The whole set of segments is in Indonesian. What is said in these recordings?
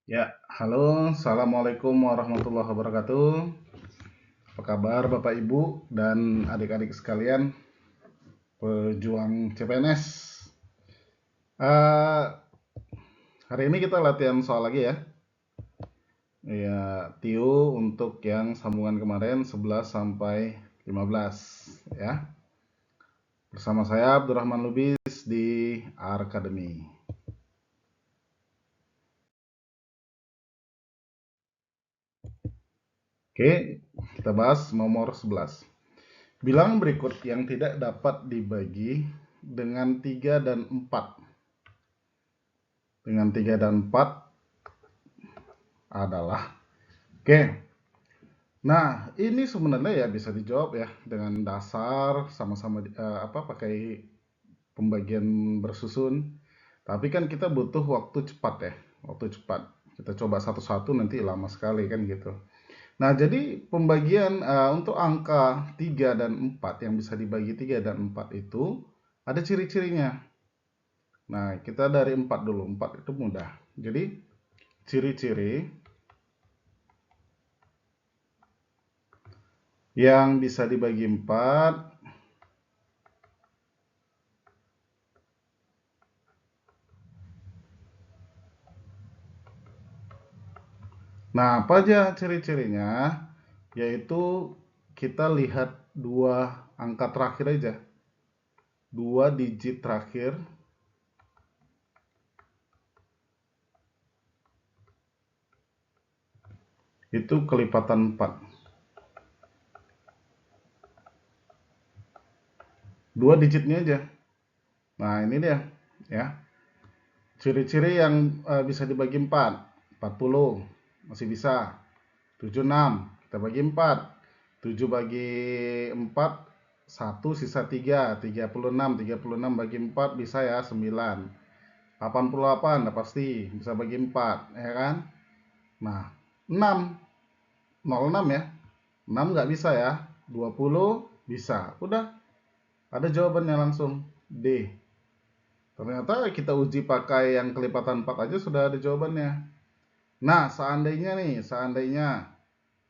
Ya, halo, assalamualaikum warahmatullahi wabarakatuh. Apa kabar Bapak Ibu dan adik-adik sekalian, pejuang CPNS? Eh, Hari ini kita latihan soal lagi ya. Ya, TIU untuk yang sambungan kemarin 11 sampai 15 ya. Bersama saya Abdurrahman Lubis di Academy. Oke, kita bahas nomor 11. Bilangan berikut yang tidak dapat dibagi dengan 3 dan 4. Dengan 3 dan 4 adalah oke. Nah, ini sebenarnya ya bisa dijawab ya dengan dasar sama-sama pakai pembagian bersusun. Tapi kan kita butuh waktu cepat ya, waktu cepat. Kita coba satu-satu nanti lama sekali kan gitu. Nah, jadi pembagian untuk angka 3 dan 4 yang bisa dibagi 3 dan 4 itu ada ciri-cirinya. Nah, kita dari 4 dulu. 4 itu mudah. Jadi, ciri-ciri yang bisa dibagi 4. Nah, apa aja ciri-cirinya? Yaitu kita lihat dua angka terakhir aja. Dua digit terakhir itu kelipatan 4. Dua digitnya aja. Nah, ini dia ya. Ciri-ciri yang bisa dibagi 4. 40 masih bisa. 76 kita bagi 4. 7 bagi 4 1 sisa 3. 36. 36 bagi 4 bisa ya 9. 88 nah pasti bisa bagi 4 ya kan. Nah 6 06 ya. 6 nggak bisa ya. 20 bisa. Udah ada jawabannya langsung D. Ternyata kita uji pakai yang kelipatan 4 aja sudah ada jawabannya. Nah, seandainya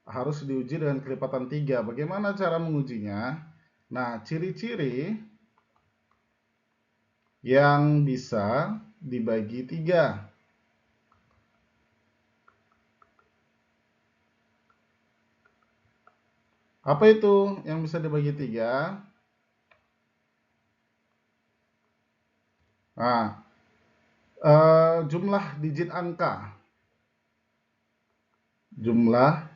harus diuji dengan kelipatan 3. Bagaimana cara mengujinya? Nah, ciri-ciri yang bisa dibagi 3. Apa itu yang bisa dibagi 3? Nah, jumlah digit angka. Jumlah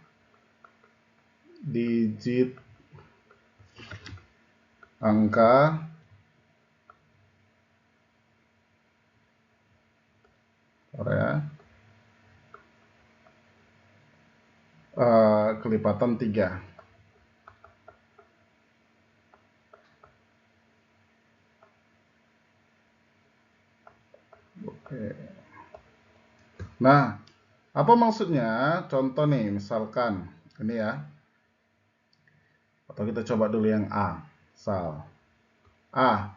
digit angka kelipatan 3. Oke. Nah, apa maksudnya? Contoh nih, misalkan ini ya. Atau kita coba dulu yang A. Misal A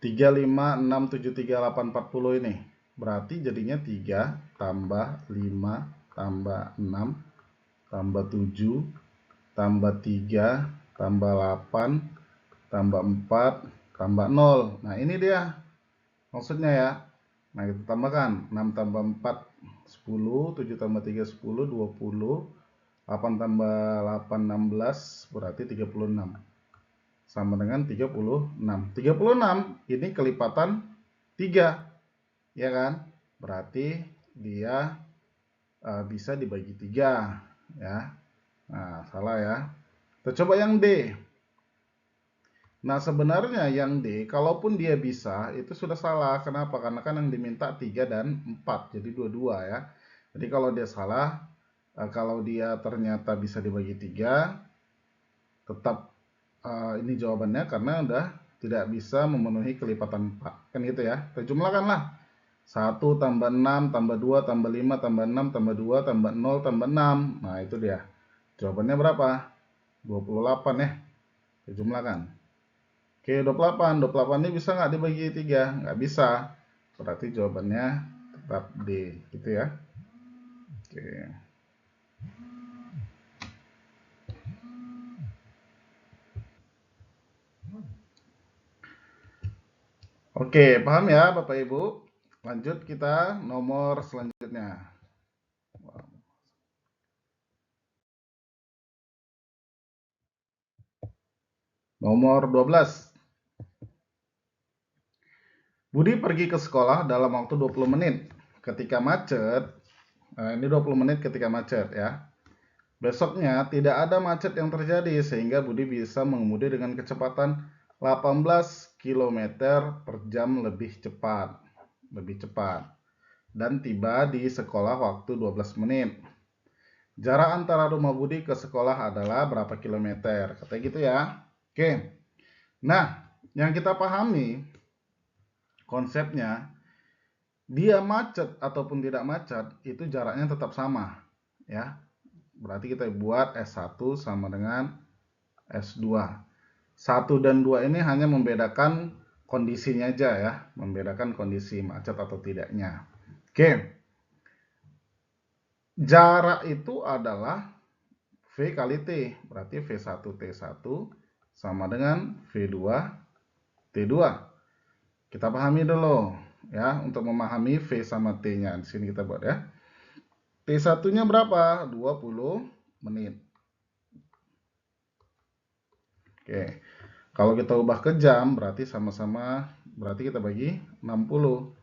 35673840 ini. Berarti jadinya 3 tambah 5 tambah 6 tambah 7 tambah 3 tambah 8 tambah 4 tambah 0. Nah, ini dia maksudnya ya. Nah, kita tambahkan 6 tambah 4 10, 7 tambah 3 10, 20, 8 tambah 8 16, berarti 36. Sama dengan 36. 36 ini kelipatan 3, ya kan? Berarti dia bisa dibagi 3, ya. Nah, salah ya. Kita coba yang D. Nah, sebenarnya yang D, kalaupun dia bisa, itu sudah salah. Kenapa? Karena kan yang diminta 3 dan 4, jadi dua-dua ya. Jadi kalau dia salah, kalau dia ternyata bisa dibagi 3, tetap ini jawabannya karena udah tidak bisa memenuhi kelipatan 4. Kan gitu ya. Kita jumlahkanlah. 1 tambah 6 tambah 2 tambah 5 tambah 6 tambah 2 tambah 0 tambah 6. Nah, itu dia. Jawabannya berapa? 28 ya. Kita jumlahkan. Oke, 28. 28 ini bisa nggak dibagi 3? Nggak bisa. Berarti jawabannya tetap D. Gitu ya. Oke, paham ya Bapak Ibu? Lanjut kita nomor selanjutnya. Nomor 12. Budi pergi ke sekolah dalam waktu 20 menit. Ketika macet, ini 20 menit ketika macet ya. Besoknya tidak ada macet yang terjadi sehingga Budi bisa mengemudi dengan kecepatan 18 km per jam lebih cepat. Dan tiba di sekolah waktu 12 menit. Jarak antara rumah Budi ke sekolah adalah berapa kilometer? Katanya gitu ya. Oke. Nah, yang kita pahami konsepnya, dia macet ataupun tidak macet itu jaraknya tetap sama ya. Berarti kita buat S1 sama dengan S2. 1 dan 2 ini hanya membedakan kondisinya aja ya, membedakan kondisi macet atau tidaknya. Oke. Jarak itu adalah V kali T, berarti V1 T1 sama dengan V2 T2. Kita pahami dulu ya, untuk memahami V sama T-nya. Di sini kita buat ya. T1-nya berapa? 20 menit. Oke. Kalau kita ubah ke jam berarti sama-sama, berarti kita bagi 60.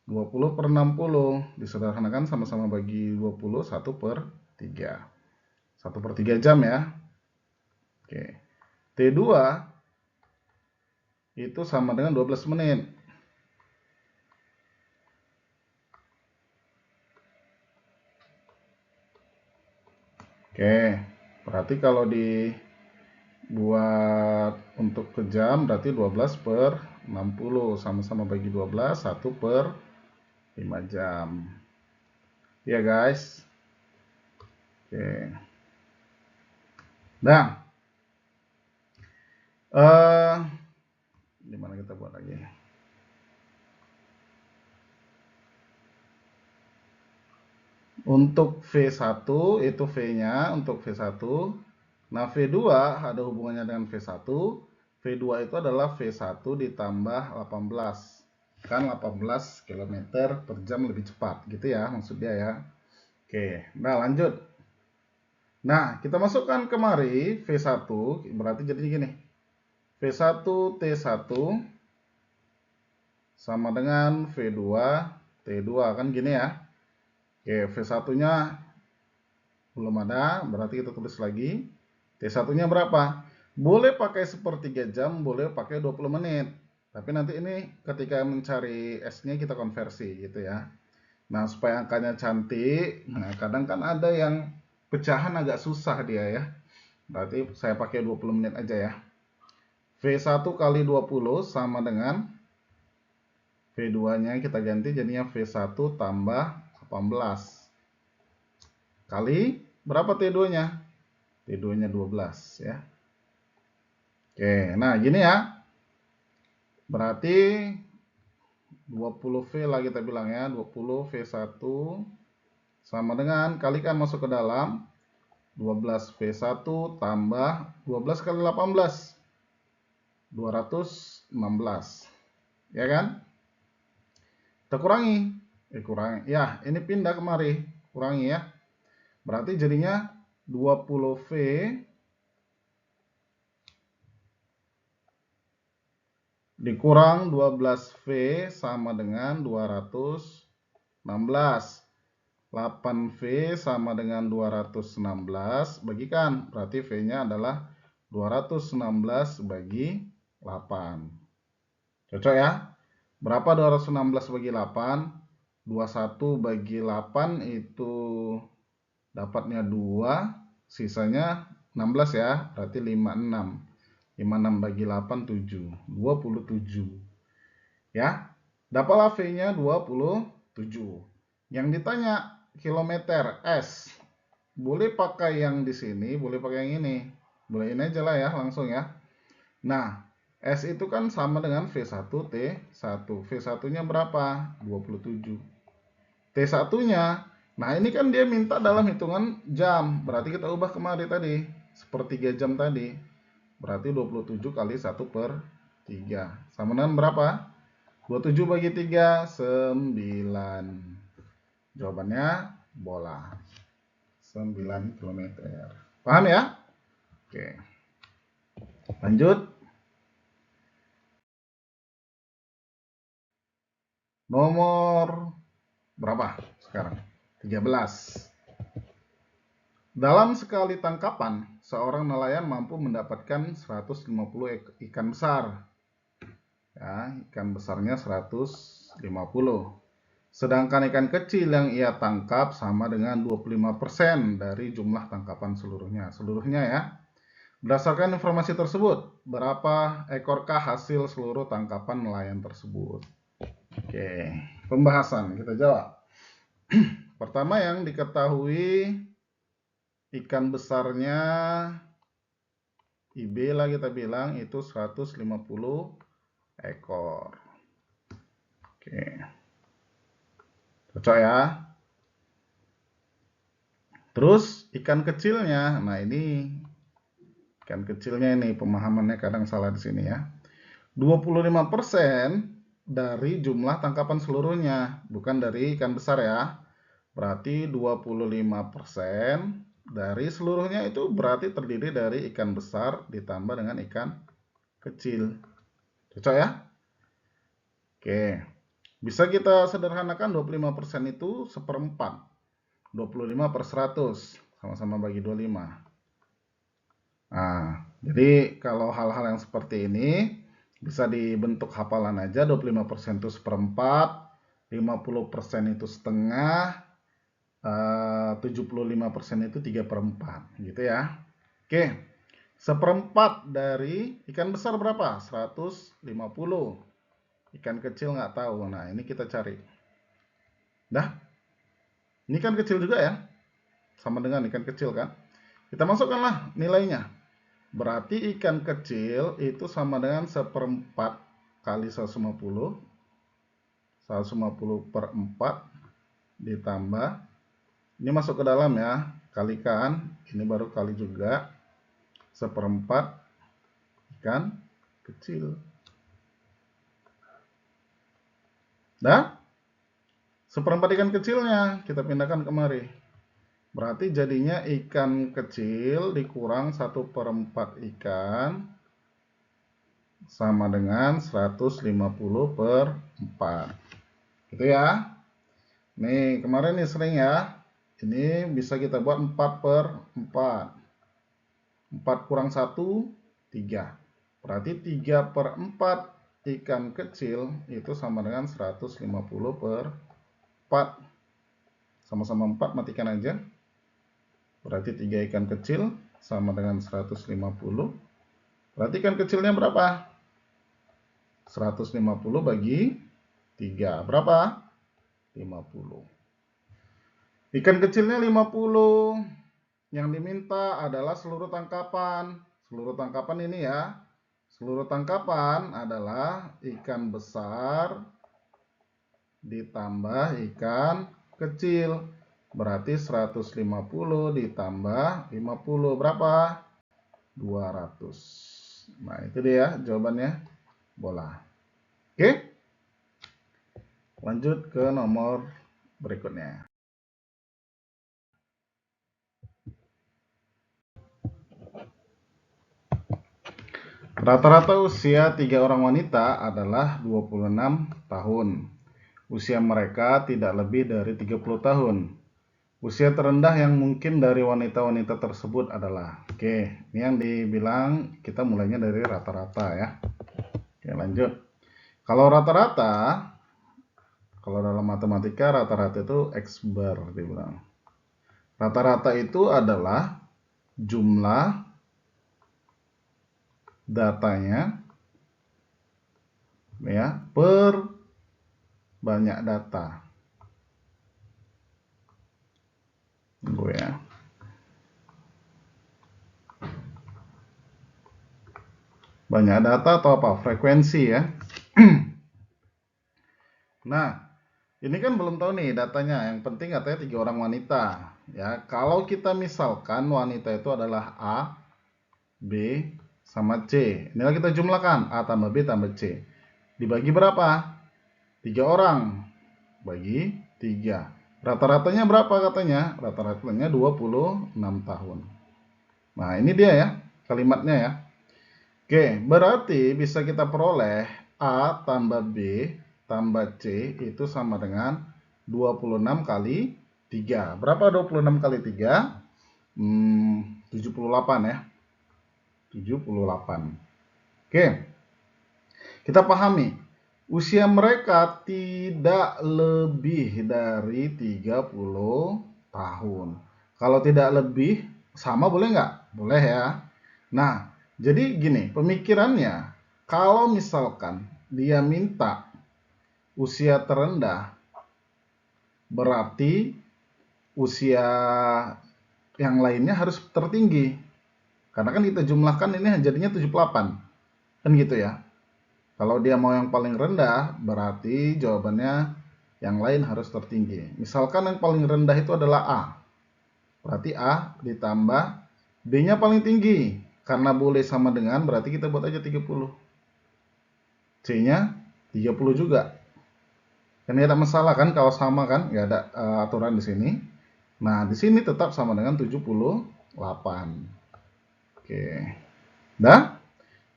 20 per 60 disederhanakan sama-sama bagi 20, 1 per 3. 1 per 3 jam ya. Oke. T2 itu sama dengan 12 menit. Oke, berarti kalau dibuat untuk ke jam berarti 12 per 60 sama-sama bagi 12, 1 per 5 jam. Ya guys. Oke. Nah, gimana kita buat lagi? Untuk V1 itu V-nya untuk V1. Nah, V2 ada hubungannya dengan V1. V2 itu adalah V1 ditambah 18. Kan 18 km per jam lebih cepat gitu ya maksudnya ya. Oke, nah lanjut. Nah, kita masukkan kemari V1 berarti jadi gini. V1 T1 sama dengan V2 T2 kan gini ya. Oke, V1-nya belum ada, berarti kita tulis lagi. T1-nya berapa? Boleh pakai sepertiga jam, boleh pakai 20 menit. Tapi nanti ini ketika mencari S-nya kita konversi gitu ya. Nah, supaya angkanya cantik, nah kadang kan ada yang pecahan agak susah dia ya. Berarti saya pakai 20 menit aja ya. V1 kali 20 sama dengan V2-nya kita ganti jadinya V1 tambah 18. Kali berapa T2-nya? T2-nya 12 ya. Oke, nah gini ya. Berarti 20V lah kita bilang ya. 20 V1 sama dengan kalikan masuk ke dalam 12 V1 tambah 12 kali 18 216 ya kan. Kita kurangi ya ini pindah kemari, kurangi ya, berarti jadinya 20V dikurang 12V sama dengan 216. 8V sama dengan 216, bagikan, berarti V-nya adalah 216 bagi 8. Cocok ya? Berapa 216 bagi 8? 21 bagi 8 itu dapatnya 2, sisanya 16 ya, berarti 56. 56 bagi 8, 7. 27. Ya, dapatlah V-nya 27. Yang ditanya kilometer S, boleh pakai yang di sini, boleh pakai yang ini. Boleh ini aja lah ya, langsung ya. Nah, S itu kan sama dengan V1 T1. V1-nya berapa? 27. T1-nya Nah, ini kan dia minta dalam hitungan jam. Berarti kita ubah kemari tadi. Sepertiga jam tadi. Berarti 27 kali 1/3. Sama dengan berapa? 27 bagi 3, 9. Jawabannya bola. 9 km. Paham ya? Oke. Lanjut. Nomor berapa sekarang? 13. Dalam sekali tangkapan, seorang nelayan mampu mendapatkan 150 ikan besar. Ya, ikan besarnya 150. Sedangkan ikan kecil yang ia tangkap sama dengan 25% dari jumlah tangkapan seluruhnya. Seluruhnya ya. Berdasarkan informasi tersebut, berapa ekorkah hasil seluruh tangkapan nelayan tersebut? Oke, pembahasan kita jawab. Pertama yang diketahui ikan besarnya IB lah kita bilang itu 150 ekor. Oke. Cocok ya. Terus ikan kecilnya, nah ini ikan kecilnya ini pemahamannya kadang salah di sini ya. 25% dari jumlah tangkapan seluruhnya, bukan dari ikan besar ya. Berarti 25% dari seluruhnya itu berarti terdiri dari ikan besar ditambah dengan ikan kecil. Cocok ya? Oke. Bisa kita sederhanakan 25% itu seperempat. 25/100. Sama-sama bagi 25. Nah, jadi kalau hal-hal yang seperti ini bisa dibentuk hafalan aja. 25% itu seperempat, 50% itu setengah, 75% itu 3/4 gitu ya. Oke, seperempat dari ikan besar berapa? 150. Ikan kecil nggak tahu. Nah, ini kita cari. Dah, ini kan kecil juga ya. Sama dengan ikan kecil kan. Kita masukkanlah nilainya. Berarti ikan kecil itu sama dengan seperempat kali 150. 150/4 ditambah. Ini masuk ke dalam ya. Kalikan. Ini baru kali juga. Seperempat ikan kecil. Dah? Seperempat ikan kecilnya kita pindahkan kemari. Berarti jadinya ikan kecil dikurang 1/4 ikan sama dengan 150/4. Gitu ya. Nih, kemarin nih sering ya. Ini bisa kita buat 4/4. 4 kurang 1, 3. Berarti 3/4 ikan kecil itu sama dengan 150/4. Sama-sama 4, matikan aja. Berarti 3 ikan kecil sama dengan 150. Berarti ikan kecilnya berapa? 150 bagi 3. Berapa? 50. Ikan kecilnya 50. Yang diminta adalah seluruh tangkapan. Seluruh tangkapan ini ya. Seluruh tangkapan adalah ikan besar ditambah ikan kecil. Berarti 150 ditambah 50 berapa? 200. Nah, itu dia jawabannya bola. Oke? Lanjut ke nomor berikutnya. Rata-rata usia 3 orang wanita adalah 26 tahun. Usia mereka tidak lebih dari 30 tahun. Usia terendah yang mungkin dari wanita-wanita tersebut adalah. Oke, ini yang dibilang kita mulainya dari rata-rata ya. Oke, lanjut. Kalau rata-rata, kalau dalam matematika rata-rata itu X bar dibilang. Rata-rata itu adalah jumlah datanya ya per banyak data. Tunggu ya. Banyak data atau apa? Frekuensi ya. Nah, Ini kan belum tahu nih datanya. Yang penting katanya 3 orang wanita. Ya, kalau kita misalkan wanita itu adalah A, B, sama C. Inilah kita jumlahkan A tambah B tambah C. Dibagi berapa? 3 orang. Bagi 3. Rata-ratanya berapa katanya? Rata-ratanya 26 tahun. Nah, ini dia ya kalimatnya ya. Oke, berarti bisa kita peroleh A tambah B tambah C itu sama dengan 26 kali 3. Berapa 26 kali 3? 78 ya. 78. Oke, kita pahami. Usia mereka tidak lebih dari 30 tahun. Kalau tidak lebih, sama boleh nggak? Boleh ya. Nah, jadi gini, pemikirannya, kalau misalkan dia minta usia terendah, berarti usia yang lainnya harus tertinggi. Karena kan kita jumlahkan ini jadinya 78. Kan gitu ya. Kalau dia mau yang paling rendah, berarti jawabannya yang lain harus tertinggi. Misalkan yang paling rendah itu adalah A. Berarti A ditambah B-nya paling tinggi. Karena boleh sama dengan, berarti kita buat aja 30. C-nya 30 juga. Kan tidak ada masalah kan kalau sama kan, nggak ada aturan di sini. Nah, di sini tetap sama dengan 78. Oke. Dah?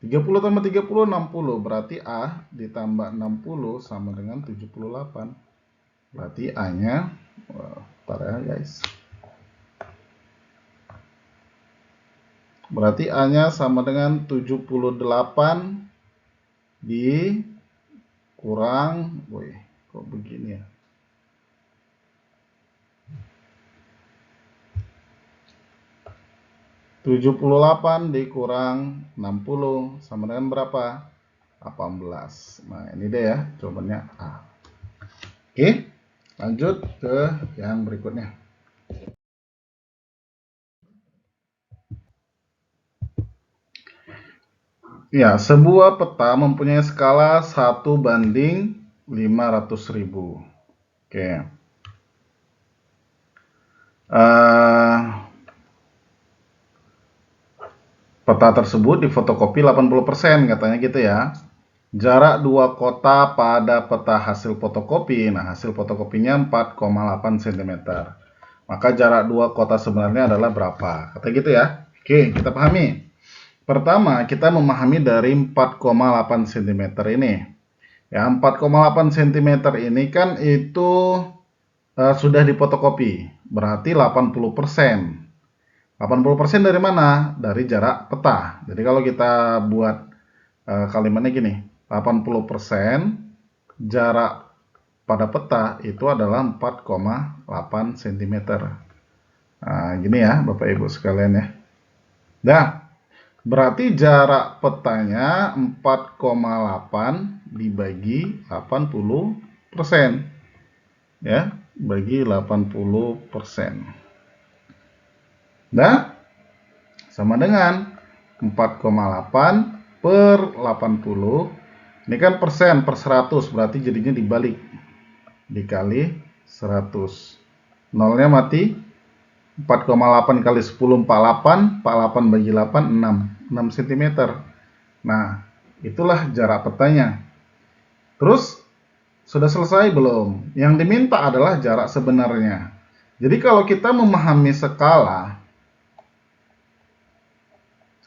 30 tambah 30, 60. Berarti A ditambah 60 sama dengan 78. Berarti A-nya, bentar ya guys. Berarti A-nya sama dengan 78 dikurang, woi, kok begini ya? (78) dikurang 60 sama dengan berapa? 18. Nah, ini deh ya jawabannya A. Oke, lanjut ke yang berikutnya. Ya, sebuah peta mempunyai skala 1:500.000. Oke. Peta tersebut difotokopi 80% katanya gitu ya. Jarak dua kota pada peta hasil fotokopi. Nah, hasil fotokopinya 4,8 cm. Maka jarak dua kota sebenarnya adalah berapa? Kata gitu ya. Oke, kita pahami. Pertama, kita memahami dari 4,8 cm ini. Ya, 4,8 cm ini kan itu sudah difotokopi. Berarti 80%. 80% dari mana? Dari jarak peta. Jadi kalau kita buat kalimatnya gini, 80% jarak pada peta itu adalah 4,8 cm. Nah, gini ya Bapak Ibu sekalian ya. Nah, berarti jarak petanya 4,8 dibagi 80%. Ya, bagi 80%. Nah, sama dengan 4,8 per 80. Ini kan persen per 100, berarti jadinya dibalik. Dikali 100. Nolnya mati. 4,8 kali 10, 48. 48 bagi 8, 6 cm. Nah, itulah jarak petanya. Terus, sudah selesai belum? Yang diminta adalah jarak sebenarnya. Jadi kalau kita memahami skala,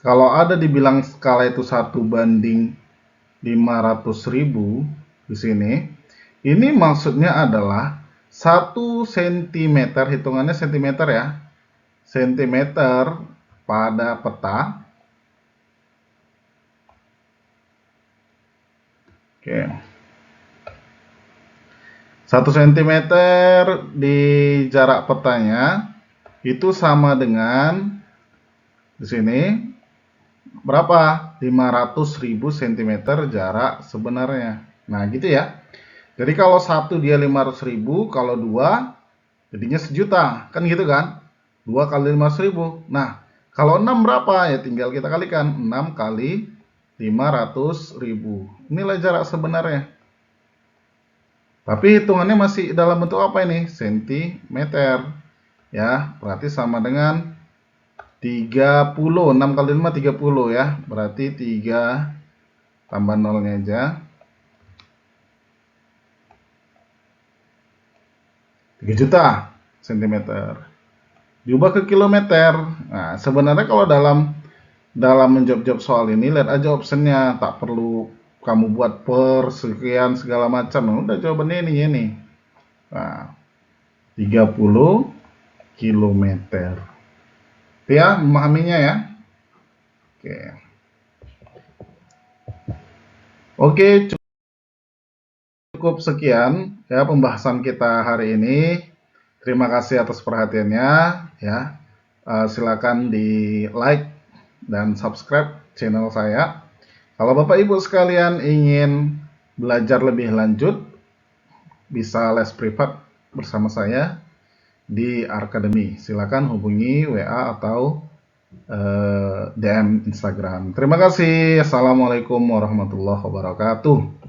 kalau ada dibilang skala itu 1:500.000 di sini, ini maksudnya adalah 1 cm, hitungannya cm ya, cm pada peta. Oke. 1 cm di jarak petanya itu sama dengan di sini berapa? 500.000 cm jarak sebenarnya. Nah, gitu ya. Jadi kalau satu dia 500.000, kalau dua jadinya 1.000.000. Kan gitu kan? 2 kali 500.000. Nah, kalau 6 berapa? Ya tinggal kita kalikan. 6 kali 500.000. Inilah jarak sebenarnya. Tapi hitungannya masih dalam bentuk apa ini? Sentimeter. Ya, berarti sama dengan 30. 6 kali 5 30 ya. Berarti 3 tambah nolnya aja. 3 juta sentimeter. Diubah ke kilometer. Nah, sebenarnya kalau dalam menjawab soal ini, lihat aja optionnya, tak perlu kamu buat per sekian segala macam. Nah, udah jawabannya ini. Nah, 30 kilometer. Ya, memahaminya ya. Oke. Oke, cukup sekian ya pembahasan kita hari ini. Terima kasih atas perhatiannya ya. Silakan di like dan subscribe channel saya. Kalau Bapak Ibu sekalian ingin belajar lebih lanjut, bisa les privat bersama saya di Arkademi. Silakan hubungi WA atau DM Instagram. Terima kasih. Assalamualaikum warahmatullahi wabarakatuh.